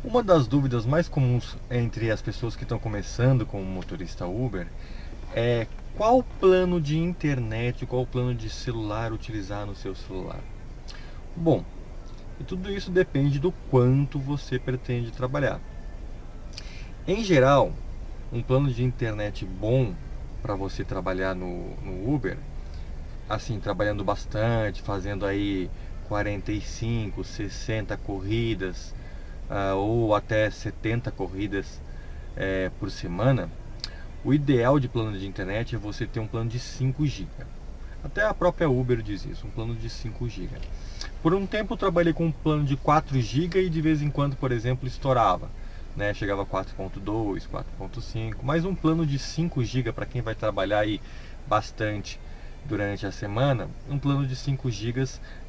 Uma das dúvidas mais comuns entre as pessoas que estão começando como motorista Uber é qual plano de internet, qual plano de celular utilizar no seu celular. Bom, e tudo isso depende do quanto você pretende trabalhar. Em geral, um plano de internet bom para você trabalhar no Uber, assim, trabalhando bastante, fazendo aí 45, 60 corridas, ou até 70 corridas por semana, o ideal de plano de internet é você ter um plano de 5 GB. Até a própria Uber diz isso, um plano de 5 GB. Por um tempo eu trabalhei com um plano de 4 GB e de vez em quando, por exemplo, estourava, né? Chegava a 4.2, 4.5, mas um plano de 5 GB para quem vai trabalhar aí bastante durante a semana, um plano de 5 GB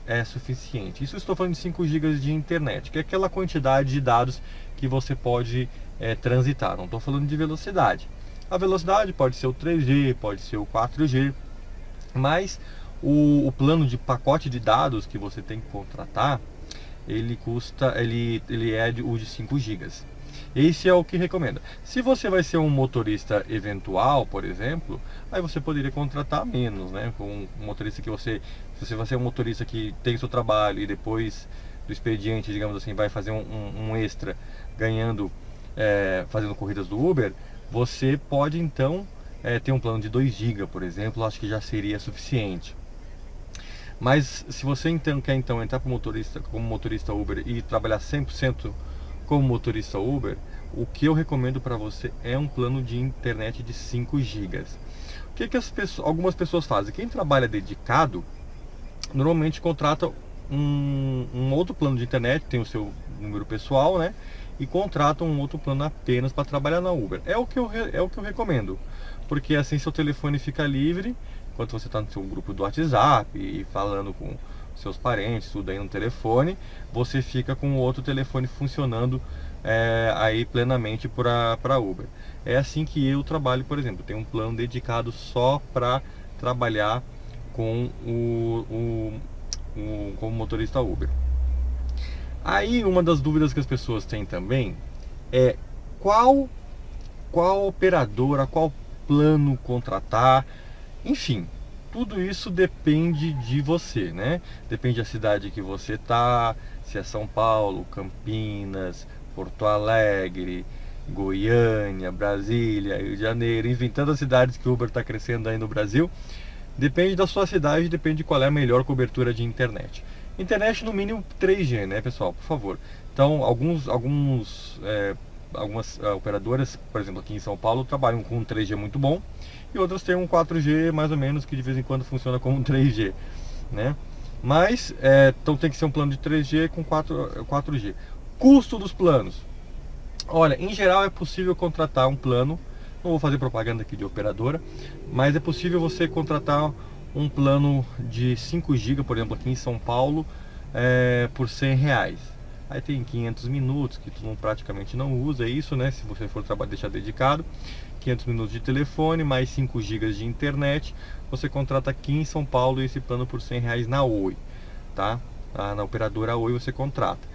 é suficiente. Isso eu estou falando de 5 GB de internet, que é aquela quantidade de dados que você pode transitar. Não estou falando de velocidade. A velocidade pode ser o 3G, pode ser o 4G, mas o plano de pacote de dados que você tem que contratar, ele é o de 5 gigas. Esse é o que recomenda. Se você vai ser um motorista eventual, por exemplo, aí você poderia contratar menos, né? Com um motorista que se você vai ser um motorista que tem seu trabalho e depois do expediente, digamos assim, vai fazer um extra ganhando, fazendo corridas do Uber, você pode então ter um plano de 2 GB, por exemplo, acho que já seria suficiente. Mas se você então quer entrar como motorista Uber e trabalhar 100% como motorista Uber, o que eu recomendo para você é um plano de internet de 5 gigas. O que algumas pessoas fazem? Quem trabalha dedicado, normalmente contrata um outro plano de internet, tem o seu número pessoal, né? E contrata um outro plano apenas para trabalhar na Uber. É o que eu recomendo, porque assim seu telefone fica livre enquanto você está no seu grupo do WhatsApp e falando com seus parentes, tudo aí no telefone, você fica com o outro telefone funcionando aí plenamente para Uber. É assim que eu trabalho, por exemplo, tem um plano dedicado só para trabalhar com como motorista Uber. Aí uma das dúvidas que as pessoas têm também é qual operadora, qual plano contratar, enfim, tudo isso depende de você, né? Depende da cidade que você tá, se é São Paulo, Campinas, Porto Alegre, Goiânia, Brasília, Rio de Janeiro, enfim, tantas cidades que o Uber está crescendo aí no Brasil. Depende da sua cidade, depende de qual é a melhor cobertura de internet. Internet no mínimo 3G, né, pessoal? Por favor. Então, algumas operadoras, por exemplo, aqui em São Paulo, trabalham com um 3G muito bom e outras têm um 4G mais ou menos que de vez em quando funciona como um 3G, né? Mas, então tem que ser um plano de 3G com 4G. Custo dos planos. Olha, em geral é possível contratar um plano, não vou fazer propaganda aqui de operadora, mas é possível você contratar um plano de 5 GB, por exemplo, aqui em São Paulo, por R$ 100. Aí tem 500 minutos, que tu praticamente não usa isso, né? Se você for deixar dedicado, 500 minutos de telefone, mais 5 GB de internet, você contrata aqui em São Paulo esse plano por R$ 100 na Oi, tá? Na operadora Oi você contrata.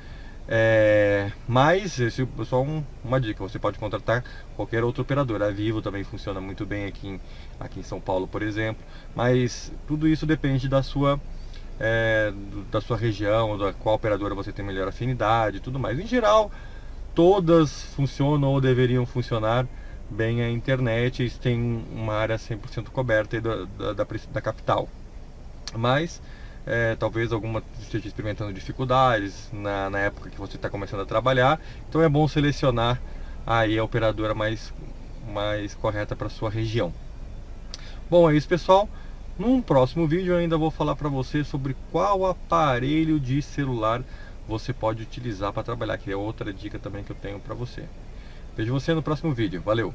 Mas esse é só uma dica, você pode contratar qualquer outra operadora. A Vivo também funciona muito bem aqui em São Paulo, por exemplo. Mas tudo isso depende da sua região, da qual operadora você tem melhor afinidade e tudo mais. Em geral, todas funcionam ou deveriam funcionar bem a internet e tem uma área 100% coberta aí da capital. Mas talvez alguma esteja experimentando dificuldades na época que você está começando a trabalhar, então é bom selecionar aí a operadora mais correta para sua região. Bom, é isso, pessoal. Num próximo vídeo eu ainda vou falar para você sobre qual aparelho de celular você pode utilizar para trabalhar, que é outra dica também que eu tenho para você. Vejo você no próximo vídeo. Valeu!